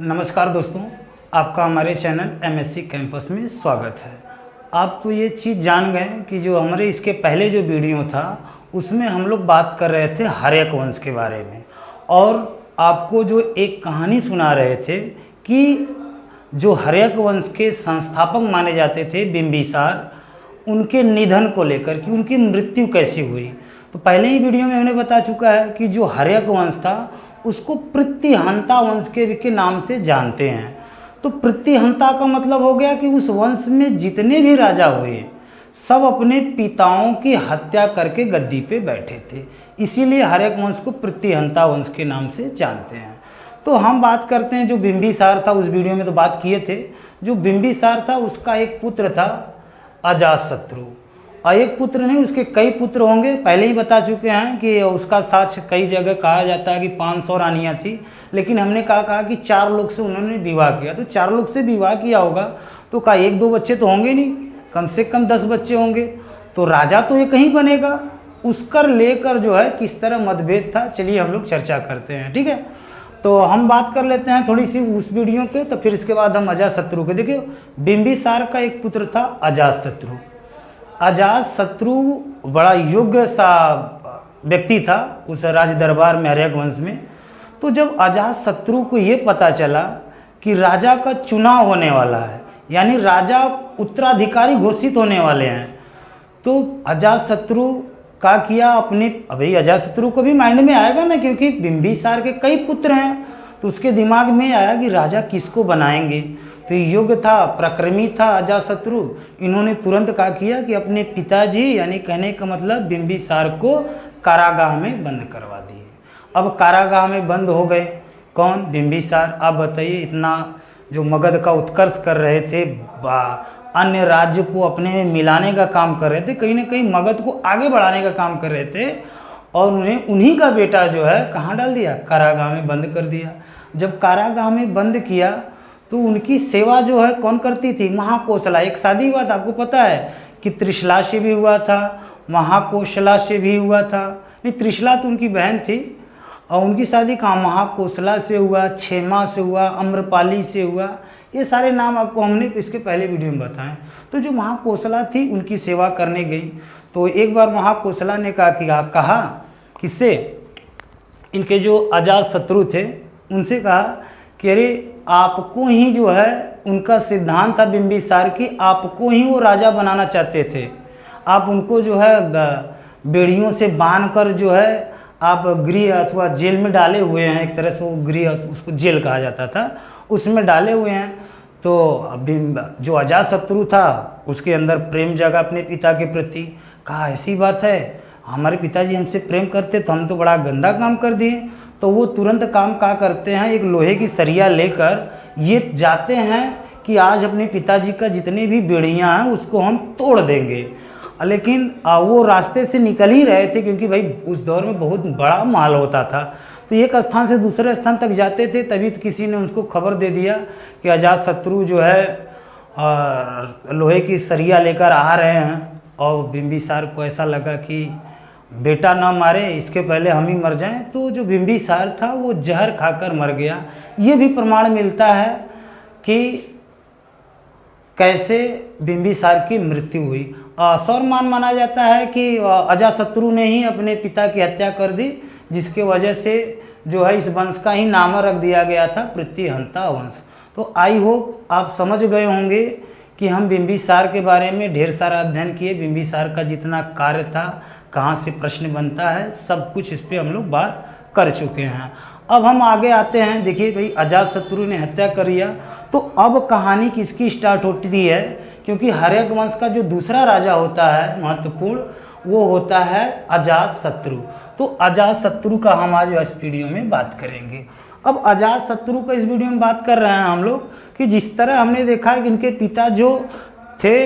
नमस्कार दोस्तों, आपका हमारे चैनल एमएससी कैंपस में स्वागत है। आप तो ये चीज़ जान गए कि जो हमारे इसके पहले जो वीडियो था उसमें हम लोग बात कर रहे थे हर्यक वंश के बारे में, और आपको जो एक कहानी सुना रहे थे कि जो हर्यक वंश के संस्थापक माने जाते थे बिंबिसार, उनके निधन को लेकर कि उनकी मृत्यु कैसी हुई। तो पहले ही वीडियो में हमने बता चुका है कि जो हर्यक वंश था उसको प्रतिहंता वंश के नाम से जानते हैं। तो प्रतिहंता का मतलब हो गया कि उस वंश में जितने भी राजा हुए सब अपने पिताओं की हत्या करके गद्दी पे बैठे थे, इसीलिए हर्यक वंश को प्रतिहंता वंश के नाम से जानते हैं। तो हम बात करते हैं जो बिंबिसार था, उस वीडियो में तो बात किए थे। जो बिंबिसार था उसका एक पुत्र था अजातशत्रु, और एक पुत्र नहीं उसके कई पुत्र होंगे। पहले ही बता चुके हैं कि उसका साक्ष्य कई जगह कहा जाता है कि 500 रानियाँ थी, लेकिन हमने कहा कि 4 लोग से उन्होंने विवाह किया। तो 4 लोग से विवाह किया होगा तो का 1-2 बच्चे तो होंगे नहीं, कम से कम 10 बच्चे होंगे। तो राजा तो ये कहीं बनेगा, उसकर लेकर जो है किस तरह मतभेद था, चलिए हम लोग चर्चा करते हैं। ठीक है, तो हम बात कर लेते हैं थोड़ी सी उस वीडियो के, तो फिर इसके बाद हम अजातशत्रु के। देखिए, बिंबिसार का एक पुत्र था अजातशत्रु। अजातशत्रु बड़ा योग्य सा व्यक्ति था उस राज दरबार में, हर्यक वंश में। तो जब अजातशत्रु को ये पता चला कि राजा का चुनाव होने वाला है, यानी राजा उत्तराधिकारी घोषित होने वाले हैं, तो अजातशत्रु का किया अपने, अभी अजातशत्रु को भी माइंड में आएगा ना, क्योंकि बिंबिसार के कई पुत्र हैं, तो उसके दिमाग में आया कि राजा किसको बनाएंगे। तो योग्य था, प्रक्रमी था अजातशत्रु। इन्होंने तुरंत क्या किया कि अपने पिताजी, यानी कहने का मतलब बिंबिसार को कारागाह में बंद करवा दिए। अब कारागाह में बंद हो गए कौन? बिंबिसार। आप बताइए, इतना जो मगध का उत्कर्ष कर रहे थे, अन्य राज्य को अपने में मिलाने का काम कर रहे थे, कहीं ना कहीं मगध को आगे बढ़ाने का काम कर रहे थे, और उन्हें उन्हीं का बेटा जो है कहाँ डाल दिया? कारागाह में बंद कर दिया। जब कारागाह में बंद किया तो उनकी सेवा जो है कौन करती थी? महाकोशला। एक शादी हुआ था, आपको पता है कि त्रिशला से भी हुआ था, महाकोशला से भी हुआ था। नहीं, त्रिशला तो उनकी बहन थी, और उनकी शादी कहाँ? महाकोशला से हुआ, क्षेमा से हुआ, अम्रपाली से हुआ। ये सारे नाम आपको हमने इसके पहले वीडियो में बताएं। तो जो महाकोशला थी उनकी सेवा करने गई, तो एक बार महाकोशला ने कहा किससे? इनके जो अजातशत्रु थे उनसे कहा कि अरे आपको ही जो है, उनका सिद्धांत था बिंबिसार की, आपको ही वो राजा बनाना चाहते थे। आप उनको जो है बेड़ियों से बांध कर जो है आप गृह अथवा जेल में डाले हुए हैं। एक तरह से वो गृह, उसको जेल कहा जाता था, उसमें डाले हुए हैं। तो जो अजातशत्रु था उसके अंदर प्रेम जगा अपने पिता के प्रति। कहा ऐसी बात है, हमारे पिताजी हमसे प्रेम करते तो हम तो बड़ा गंदा काम कर दिए। तो वो तुरंत काम क्या करते हैं, एक लोहे की सरिया लेकर ये जाते हैं कि आज अपने पिताजी का जितने भी बेड़ियाँ हैं उसको हम तोड़ देंगे। लेकिन वो रास्ते से निकल ही रहे थे, क्योंकि भाई उस दौर में बहुत बड़ा माल होता था, तो एक स्थान से दूसरे स्थान तक जाते थे। तभी तो किसी ने उसको खबर दे दिया कि अजातशत्रु जो है लोहे की सरिया लेकर आ रहे हैं। और बिंबिसार को ऐसा लगा कि बेटा ना मारे, इसके पहले हम ही मर जाएं। तो जो बिंबिसार था वो जहर खाकर मर गया। ये भी प्रमाण मिलता है कि कैसे बिंबिसार की मृत्यु हुई। सौरमान माना जाता है कि अजातशत्रु ने ही अपने पिता की हत्या कर दी, जिसके वजह से जो है इस वंश का ही नाम रख दिया गया था प्रतिहंता वंश। तो आई होप आप समझ गए होंगे कि हम बिंबिसार के बारे में ढेर सारा अध्ययन किए। बिंबिसार का जितना कार्य था, कहाँ से प्रश्न बनता है, सब कुछ इस पर हम लोग बात कर चुके हैं। अब हम आगे आते हैं। देखिए भाई, अजातशत्रु ने हत्या कर लिया, तो अब कहानी किसकी स्टार्ट होती है? क्योंकि हर्यक वंश का जो दूसरा राजा होता है महत्वपूर्ण, वो होता है अजातशत्रु। तो अजातशत्रु का हम आज इस वीडियो में बात करेंगे। अब अजातशत्रु का इस वीडियो में बात कर रहे हैं हम लोग कि जिस तरह हमने देखा कि इनके पिता जो थे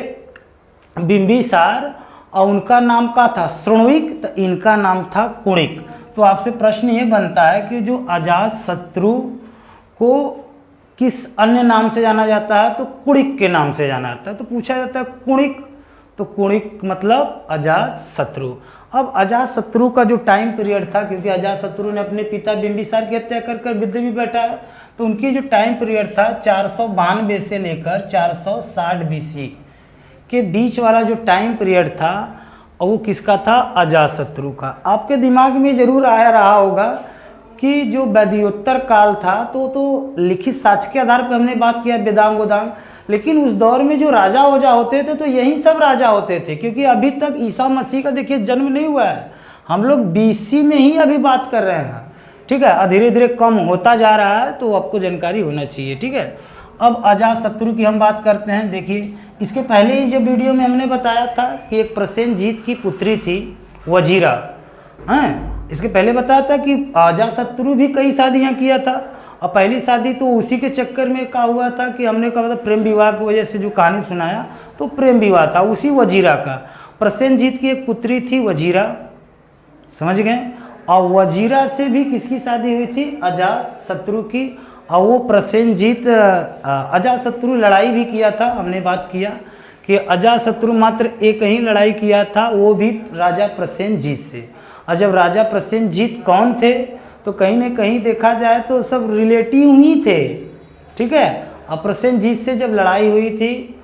बिंबिसार, और उनका नाम क्या था? श्रोणिक, तो इनका नाम था कुणिक। तो आपसे प्रश्न ये बनता है कि जो अजातशत्रु को किस अन्य नाम से जाना जाता है? तो कुणिक के नाम से जाना जाता है। तो पूछा जाता है कुणिक तो कुणिक मतलब अजात शत्रु। अब अजात शत्रु का जो टाइम पीरियड था, क्योंकि अजात शत्रु ने अपने पिता बिंबिसार की हत्या कर कर विद्या भी बैठाया, तो उनकी जो टाइम पीरियड था 492 से लेकर 460 BC के बीच वाला जो टाइम पीरियड था वो किसका था? अजातशत्रु का। आपके दिमाग में जरूर आया रहा होगा कि जो वैदिकोत्तर काल था तो लिखित साक्ष्य के आधार पर हमने बात किया वेदांग गोदांग, लेकिन उस दौर में जो राजा वजा होते थे तो यही सब राजा होते थे, क्योंकि अभी तक ईसा मसीह का देखिए जन्म नहीं हुआ है, हम लोग BC में ही अभी बात कर रहे हैं। ठीक है, धीरे धीरे कम होता जा रहा है, तो आपको जानकारी होना चाहिए। ठीक है, अब अजातशत्रु की हम बात करते हैं। देखिए, इसके पहले ही जो वीडियो में हमने बताया था कि एक प्रसेनजीत की पुत्री थी वजीरा, हैं, इसके पहले बताया था कि अजातशत्रु भी कई शादियां किया था, और पहली शादी तो उसी के चक्कर में क्या हुआ था कि हमने कहा था प्रेम विवाह की वजह से जो कहानी सुनाया, तो प्रेम विवाह था उसी वजीरा का। प्रसेनजीत की एक पुत्री थी वजीरा, समझ गए, और वजीरा से भी किसकी शादी हुई थी? अजातशत्रु की। और वो प्रसेनजीत अजातशत्रु लड़ाई भी किया था, हमने बात किया कि अजातशत्रु मात्र एक ही लड़ाई किया था, वो भी राजा प्रसेनजीत से। और जब राजा प्रसेनजीत कौन थे? तो कहीं ना कहीं देखा जाए तो सब रिलेटिव ही थे। ठीक है, और प्रसेनजीत से जब लड़ाई हुई थी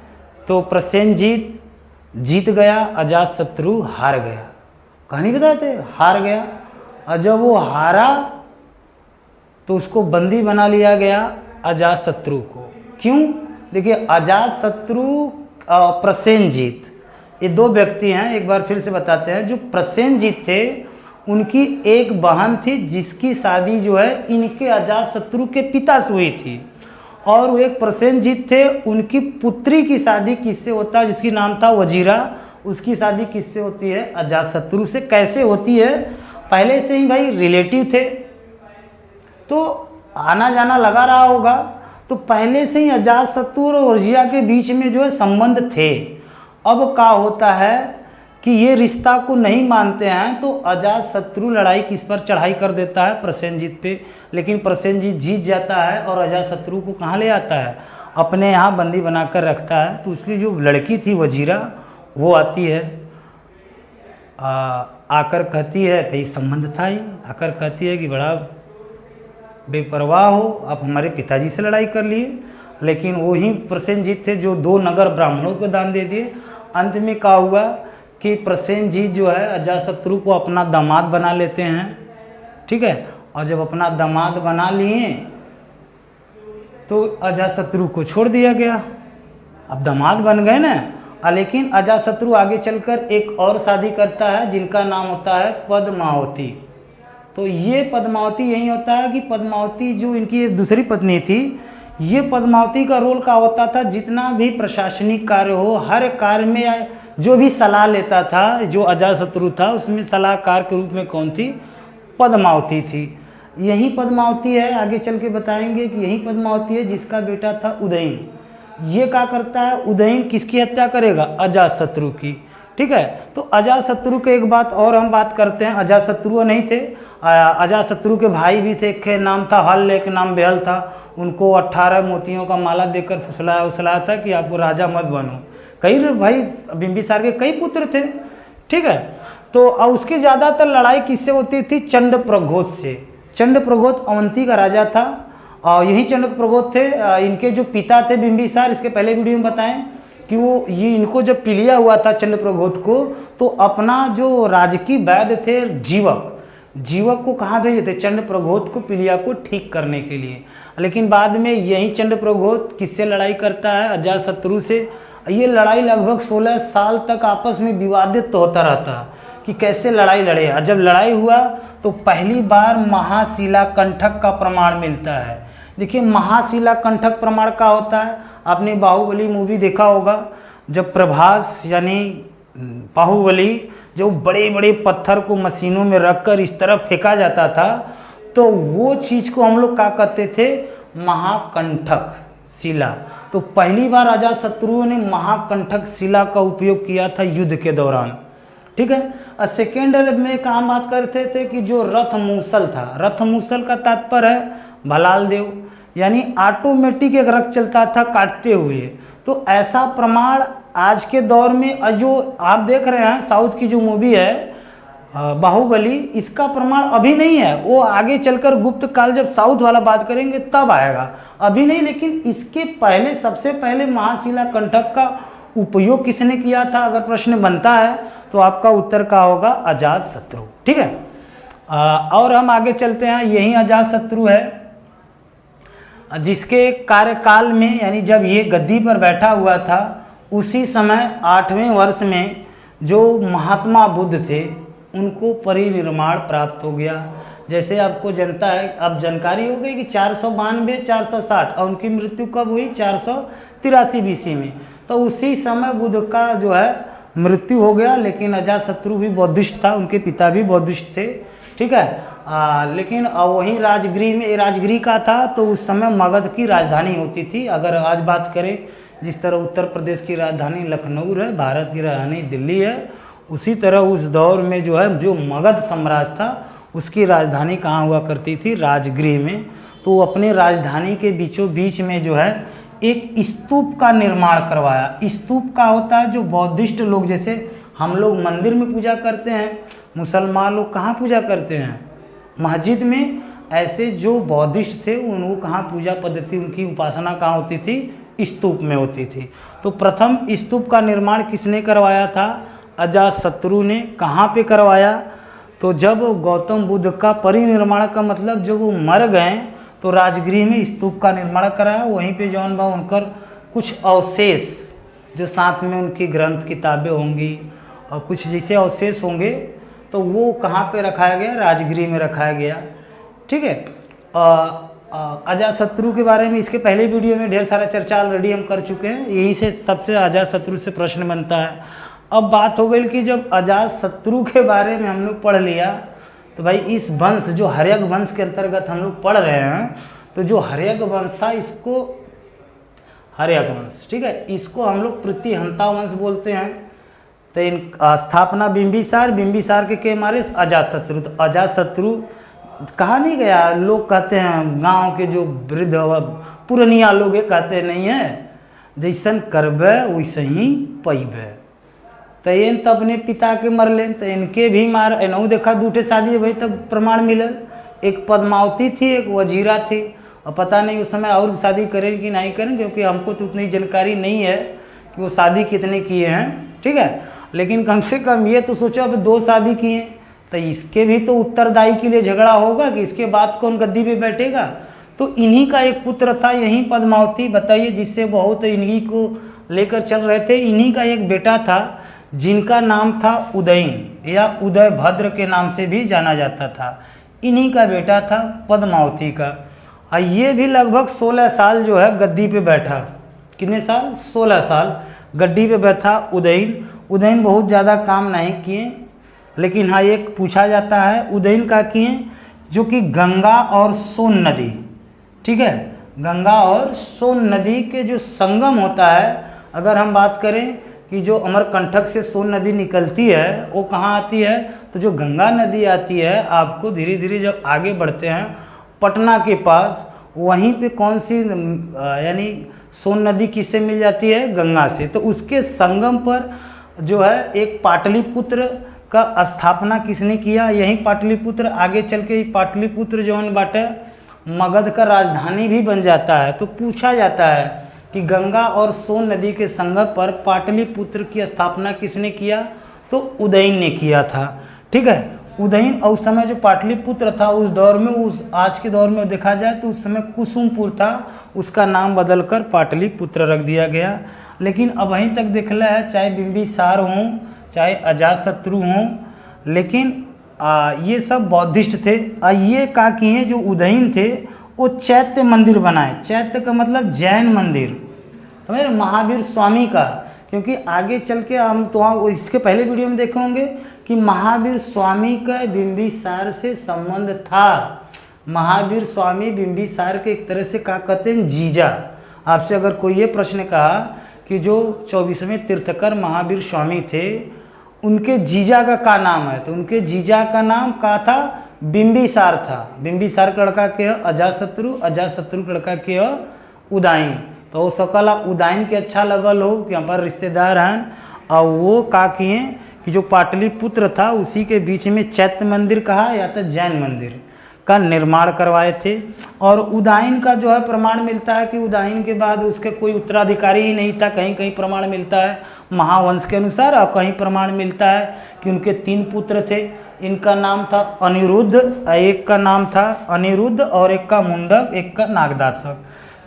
तो प्रसेनजीत जीत गया, अजातशत्रु हार गया। कहानी बताते, हार गया, और जब वो हारा तो उसको बंदी बना लिया गया अजातशत्रु को। क्यों? देखिए, अजातशत्रु प्रसेनजीत, ये दो व्यक्ति हैं, एक बार फिर से बताते हैं। जो प्रसेनजीत थे उनकी एक बहन थी जिसकी शादी जो है इनके अजातशत्रु के पिता से हुई थी, और वो एक प्रसेनजीत थे, उनकी पुत्री की शादी किससे होता है? जिसकी नाम था वजीरा, उसकी शादी किससे होती है? अजातशत्रु से। कैसे होती है? पहले से ही भाई रिलेटिव थे, तो आना जाना लगा रहा होगा, तो पहले से ही अजातशत्रु और वजीरा के बीच में जो है संबंध थे। अब क्या होता है कि ये रिश्ता को नहीं मानते हैं, तो अजातशत्रु लड़ाई किस पर चढ़ाई कर देता है? प्रसेनजीत पे। लेकिन प्रसेनजीत जीत जाता है और अजातशत्रु को कहाँ ले आता है? अपने यहाँ बंदी बनाकर रखता है। तो उसकी जो लड़की थी वजीरा, वो आती है, आकर कहती है, भाई संबंध था ही, आकर कहती है कि बड़ा बेपरवाह हो, आप हमारे पिताजी से लड़ाई कर लिए। लेकिन वही प्रसेनजीत थे जो 2 नगर ब्राह्मणों को दान दे दिए। अंत में क्या हुआ कि प्रसेनजीत जो है अजातशत्रु को अपना दामाद बना लेते हैं। ठीक है, और जब अपना दामाद बना लिए तो अजातशत्रु को छोड़ दिया गया। अब दामाद बन गए ना, लेकिन अजातशत्रु आगे चलकर एक और शादी करता है जिनका नाम होता है पद्मावती। तो ये पद्मावती यही होता है कि पद्मावती जो इनकी दूसरी पत्नी थी, ये पद्मावती का रोल क्या होता था? जितना भी प्रशासनिक कार्य हो, हर कार्य में जो भी सलाह लेता था, जो अजातशत्रु था उसमें सलाहकार के रूप में कौन थी? पद्मावती थी। यही पद्मावती है, आगे चल के बताएंगे कि यही पद्मावती है जिसका बेटा था उदयन। ये क्या करता है? उदयन किसकी हत्या करेगा? अजातशत्रु की। ठीक है, तो अजातशत्रु के एक बात और हम बात करते हैं। अजातशत्रु नहीं थे, अजातशत्रु के भाई भी थे, एक नाम था हल, एक नाम बेहल था। उनको 18 मोतियों का माला देकर फुसलाया था कि आपको राजा मत बनो। कई भाई बिंबिसार के कई पुत्र थे। ठीक है, तो उसकी ज़्यादातर लड़ाई किससे होती थी? चंडप्रघोत से। चंडप्रघोत अवंती का राजा था, और यही चंडप्रघोत थे, इनके जो पिता थे बिंबिसार, इसके पहले वीडियो में बताएं कि वो ये इनको जब पिलिया हुआ था चंडप्रघोत को, तो अपना जो राजकीय वैद्य थे जीवक को कहाँ भेजे थे? चंडप्रघोत को पिलिया को ठीक करने के लिए। लेकिन बाद में यही चंडप्रघोत किससे लड़ाई करता है? अजातशत्रु से। ये लड़ाई लगभग 16 साल तक आपस में विवादित तो होता रहता कि कैसे लड़ाई लड़े। और जब लड़ाई हुआ तो पहली बार महाशिला कंठक का प्रमाण मिलता है। देखिए, महाशिला कंठक प्रमाण क्या होता है? आपने बाहुबली मूवी देखा होगा, जब प्रभास यानी बाहुबली जो बड़े बड़े पत्थर को मशीनों में रखकर इस तरफ फेंका जाता था, तो वो चीज़ को हम लोग क्या कहते थे? महाकंठक शिला। तो पहली बार अजातशत्रु ने महाकंठक शिला का उपयोग किया था युद्ध के दौरान। ठीक है, और सेकेंड में कहाँ बात करते थे कि जो रथ मूसल था, रथ मूसल का तात्पर्य है भलाल देव, यानी ऑटोमेटिक एक रथ चलता था काटते हुए। तो ऐसा प्रमाण आज के दौर में जो आप देख रहे हैं साउथ की जो मूवी है बाहुबली, इसका प्रमाण अभी नहीं है, वो आगे चलकर गुप्त काल जब साउथ वाला बात करेंगे तब आएगा, अभी नहीं। लेकिन इसके पहले सबसे पहले महाशिला कंठक का उपयोग किसने किया था, अगर प्रश्न बनता है तो आपका उत्तर का होगा अजातशत्रु। ठीक है, और हम आगे चलते हैं। यही अजातशत्रु है जिसके कार्यकाल में, यानी जब ये गद्दी पर बैठा हुआ था, उसी समय 8वें वर्ष में जो महात्मा बुद्ध थे उनको परिनिर्वाण प्राप्त हो गया। जैसे आपको जनता है, अब जानकारी हो गई कि 492 460 और उनकी मृत्यु कब हुई, 483 BC में। तो उसी समय बुद्ध का जो है मृत्यु हो गया। लेकिन अजातशत्रु भी बौद्धिस्ट था, उनके पिता भी बौद्धिस्ट थे। ठीक है, लेकिन वहीं राजगृह में, राजगृह का था तो उस समय मगध की राजधानी होती थी। अगर आज बात करें, जिस तरह उत्तर प्रदेश की राजधानी लखनऊ है, भारत की राजधानी दिल्ली है, उसी तरह उस दौर में जो है जो मगध साम्राज्य था उसकी राजधानी कहाँ हुआ करती थी, राजगृह में। तो वो अपने राजधानी के बीचों बीच में जो है एक स्तूप का निर्माण करवाया। स्तूप का होता है जो बौद्धिस्ट लोग, जैसे हम लोग मंदिर में पूजा करते हैं, मुसलमान लोग कहाँ पूजा करते हैं, मस्जिद में। ऐसे जो बौद्धिस्ट थे उनको कहाँ पूजा पद्धति, उनकी उपासना कहाँ होती थी, स्तूप में होती थी। तो प्रथम स्तूप का निर्माण किसने करवाया था, अजातशत्रु ने। कहाँ पे करवाया, तो जब गौतम बुद्ध का परिनिर्माण का मतलब जब वो मर गए तो राजगृह में स्तूप का निर्माण कराया। वहीं पे जौन बा उनकर कुछ अवशेष, जो साथ में उनकी ग्रंथ किताबें होंगी और कुछ जैसे अवशेष होंगे, तो वो कहाँ पे रखाया गया, राजगृह में रखाया गया। ठीक है, अजातशत्रु के बारे में इसके पहले वीडियो में ढेर सारा चर्चा ऑलरेडी हम कर चुके हैं। यहीं से सबसे अजातशत्रु से प्रश्न बनता है। अब बात हो गई कि जब अजातशत्रु के बारे में हम लोग पढ़ लिया, तो भाई इस वंश, जो हर्यक वंश के अंतर्गत हम लोग पढ़ रहे हैं, तो जो हर्यक वंश था इसको हर्यक वंश, ठीक है, इसको हम लोग प्रतिहंता वंश बोलते हैं। तो इन स्थापना बिंबिसार, बिंबिसार के मारे अजातशत्रु। तो अजातशत्रु कहा नहीं गया, लोग कहते हैं गांव के जो वृद्ध पुरनिया लोग कहते नहीं है, जैसन करबे वैसे ही पैबे। तो इन तो अपने पिता के मरले, तो इनके भी मार एनहू देखा, दूठे शादी भाई तब प्रमाण मिलल। एक पद्मावती थी, एक वजीरा थी, और पता नहीं उस समय और शादी करें कि नहीं करें, क्योंकि हमको तो उतनी जानकारी नहीं है कि वो शादी कितने किए हैं। ठीक है, लेकिन कम से कम ये तो सोचो अब 2 शादी किए, तो इसके भी तो उत्तरदायी के लिए झगड़ा होगा कि इसके बाद कौन गद्दी पे बैठेगा। तो इन्हीं का एक पुत्र था, यहीं पद्मावती, बताइए, जिससे बहुत इन्हीं को लेकर चल रहे थे। इन्हीं का एक बेटा था जिनका नाम था उदयन, या उदयभद्र के नाम से भी जाना जाता था। इन्हीं का बेटा था पद्मावती का। और ये भी लगभग 16 साल जो है गद्दी पे बैठा। कितने साल, 16 साल गद्दी पे बैठा उदयन। उदयन बहुत ज़्यादा काम नहीं किए, लेकिन हाँ एक पूछा जाता है उदयन का किए, जो कि गंगा और सोन नदी, ठीक है, गंगा और सोन नदी के जो संगम होता है, अगर हम बात करें कि जो अमरकंटक से सोन नदी निकलती है वो कहाँ आती है, तो जो गंगा नदी आती है, आपको धीरे धीरे जब आगे बढ़ते हैं पटना के पास, वहीं पे कौन सी यानी सोन नदी किससे मिल जाती है, गंगा से। तो उसके संगम पर जो है एक पाटलिपुत्र का स्थापना किसने किया, यही पाटलिपुत्र। आगे चल के पाटलिपुत्र जो बाटे मगध का राजधानी भी बन जाता है। तो पूछा जाता है कि गंगा और सोन नदी के संगम पर पाटलिपुत्र की स्थापना किसने किया, तो उदयन ने किया था। ठीक है, उदयन। और उस समय जो पाटलिपुत्र था उस दौर में, उस आज के दौर में देखा जाए तो उस समय कुसुमपुर था, उसका नाम बदलकर पाटलिपुत्र रख दिया गया। लेकिन अब वहीं तक देखला है, चाहे बिंबिसार हों चाहे अजातशत्रु हों, लेकिन ये सब बौद्धिस्ट थे। ये का किए जो उदयन थे वो चैत्य मंदिर बनाए। चैत्य का मतलब जैन मंदिर, समझ, महावीर स्वामी का। क्योंकि आगे चल के हम तो इसके पहले वीडियो में देखे होंगे कि महावीर स्वामी का बिंबिसार से संबंध था। महावीर स्वामी बिंबिसार के एक तरह से क्या कहते हैं, जीजा। आपसे अगर कोई ये प्रश्न कहा कि जो 24वें तीर्थकर महावीर स्वामी थे उनके जीजा का नाम है, तो उनके जीजा का नाम क्या था, बिंबिसार था। बिंबिसार का लड़का के अजातशत्रु, अजातशत्रु का लड़का के उदयन। तो हो सकला उदयन के अच्छा लगल हो कि हमारे रिश्तेदार हैं, और वो का किए कि जो पाटलिपुत्र था उसी के बीच में चैत्य मंदिर कहा या तो जैन मंदिर का निर्माण करवाए थे। और उदयन का जो है प्रमाण मिलता है कि उदयन के बाद उसके कोई उत्तराधिकारी ही नहीं था, कहीं कहीं प्रमाण मिलता है महावंश के अनुसार, और कहीं प्रमाण मिलता है कि उनके 3 पुत्र थे। इनका नाम था अनिरुद्ध, एक का नाम था अनिरुद्ध और एक का मुंडक, एक का नागदासक।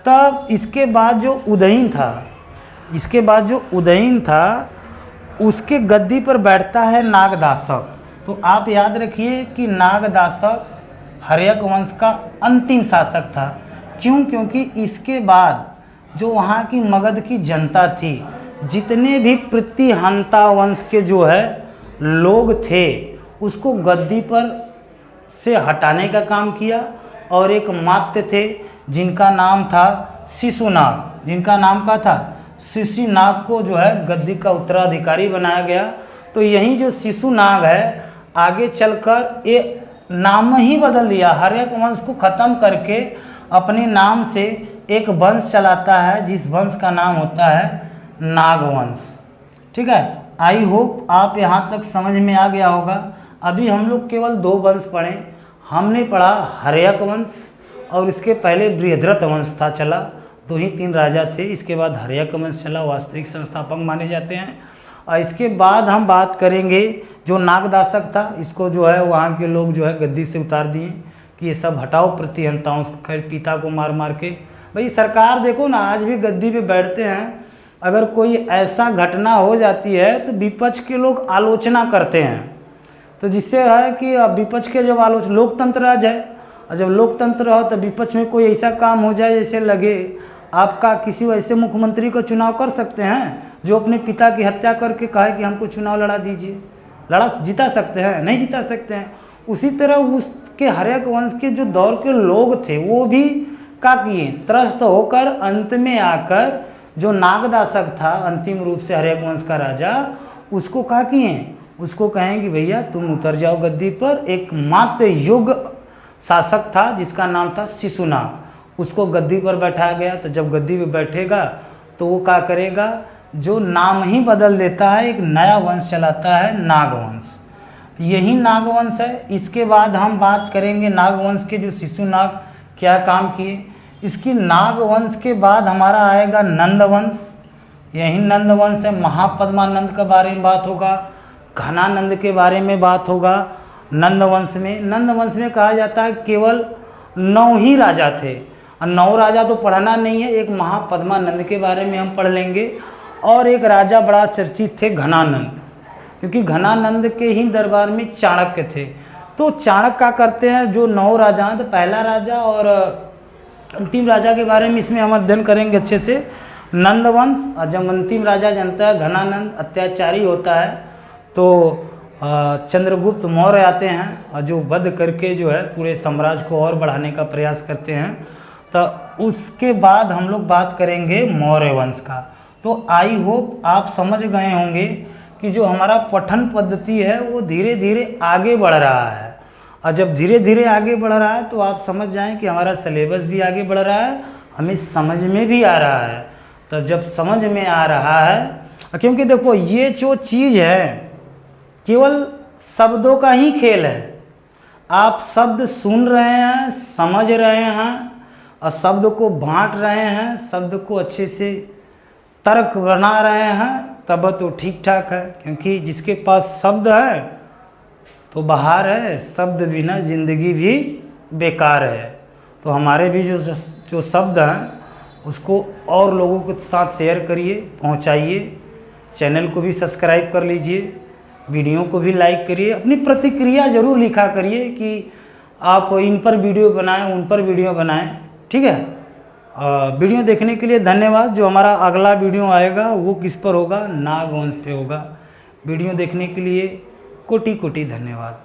तब इसके बाद जो उदयन था उसके गद्दी पर बैठता है नागदासक। तो आप याद रखिए कि नागदासक हर्यक वंश का अंतिम शासक था। क्यों? क्योंकि इसके बाद जो वहाँ की मगध की जनता थी, जितने भी प्रतिहंता वंश के जो है लोग थे, उसको गद्दी पर से हटाने का काम किया। और एक मात्य थे जिनका नाम था शिशुनाग, जिनका नाम क्या था शिशुनाग, को जो है गद्दी का उत्तराधिकारी बनाया गया। तो यही जो शिशुनाग है आगे चलकर ये नाम ही बदल दिया, हर्यक वंश को ख़त्म करके अपने नाम से एक वंश चलाता है जिस वंश का नाम होता है नागवंश। ठीक है, आई होप आप यहाँ तक समझ में आ गया होगा। अभी हम लोग केवल 2 वंश पढ़े। हमने पढ़ा हर्यक वंश और इसके पहले बृहद्रथ वंश था चला, 2 ही 3 राजा थे। इसके बाद हर्यक वंश चला, वास्तविक संस्थापक माने जाते हैं। और इसके बाद हम बात करेंगे जो नागदासक था, इसको जो है वहाँ के लोग जो है गद्दी से उतार दिए कि ये सब हटाओ प्रतिहंताओं के पिता को मार मार के। भाई सरकार देखो ना, आज भी गद्दी पे बैठते हैं, अगर कोई ऐसा घटना हो जाती है तो विपक्ष के लोग आलोचना करते हैं। तो जिससे है कि विपक्ष के जब लोकतंत्र राज है, और जब लोकतंत्र हो तो विपक्ष में कोई ऐसा काम हो जाए जैसे लगे आपका किसी ऐसे मुख्यमंत्री को चुनाव कर सकते हैं जो अपने पिता की हत्या करके कहे कि हमको चुनाव लड़ा दीजिए, जिता सकते हैं? नहीं जिता सकते हैं। उसी तरह उसके हर्यक वंश के जो दौर के लोग थे वो भी क्या किए, त्रस्त होकर अंत में आकर जो नागदासक था अंतिम रूप से हर्यक वंश का राजा, उसको क्या किए, उसको कहें कि भैया तुम उतर जाओ गद्दी पर। एक मात्र युग शासक था जिसका नाम था शिशुनाग, उसको गद्दी पर बैठाया गया। तो जब गद्दी पर बैठेगा तो वो क्या करेगा, जो नाम ही बदल देता है, एक नया वंश चलाता है नागवंश। यही नागवंश है। इसके बाद हम बात करेंगे नागवंश के जो शिशुनाग क्या काम किए। इसकी नागवंश के बाद हमारा आएगा नंदवंश। यही नंदवंश है। महापद्मानंद के बारे में बात होगा, घनानंद के बारे में बात होगा। नंदवंश में कहा जाता है केवल 9 ही राजा थे, और 9 राजा तो पढ़ना नहीं है, एक महापद्मानंद के बारे में हम पढ़ लेंगे। और एक राजा बड़ा चर्चित थे घनानंद, क्योंकि घनानंद के ही दरबार में चाणक्य थे। तो चाणक्य क्या करते हैं, जो 9 राजा हैं, तो पहला राजा और अंतिम राजा के बारे में इसमें हम अध्ययन करेंगे अच्छे से। नंदवंश, और जब अंतिम राजा जनता है घनानंद अत्याचारी होता है तो चंद्रगुप्त मौर्य आते हैं और जो वध करके जो है पूरे साम्राज्य को और बढ़ाने का प्रयास करते हैं। तो उसके बाद हम लोग बात करेंगे मौर्य वंश का। तो आई होप आप समझ गए होंगे कि जो हमारा पठन पद्धति है वो धीरे धीरे आगे बढ़ रहा है, और जब धीरे धीरे आगे बढ़ रहा है तो आप समझ जाएं कि हमारा सिलेबस भी आगे बढ़ रहा है, हमें समझ में भी आ रहा है। तो जब समझ में आ रहा है, क्योंकि देखो ये जो चीज़ है केवल शब्दों का ही खेल है। आप शब्द सुन रहे हैं, समझ रहे हैं और शब्द को बांट रहे हैं, शब्द को अच्छे से तर्क बना रहे हैं, तब तो ठीक ठाक है। क्योंकि जिसके पास शब्द है तो बाहर है, शब्द बिना जिंदगी भी बेकार है। तो हमारे भी जो शब्द हैं उसको और लोगों के साथ शेयर करिए, पहुंचाइए। चैनल को भी सब्सक्राइब कर लीजिए, वीडियो को भी लाइक करिए। अपनी प्रतिक्रिया ज़रूर लिखा करिए कि आप इन पर वीडियो बनाएं, उन पर वीडियो बनाएं। ठीक है, वीडियो देखने के लिए धन्यवाद। जो हमारा अगला वीडियो आएगा वो किस पर होगा, नागवंश पे होगा। वीडियो देखने के लिए कोटि कोटि धन्यवाद।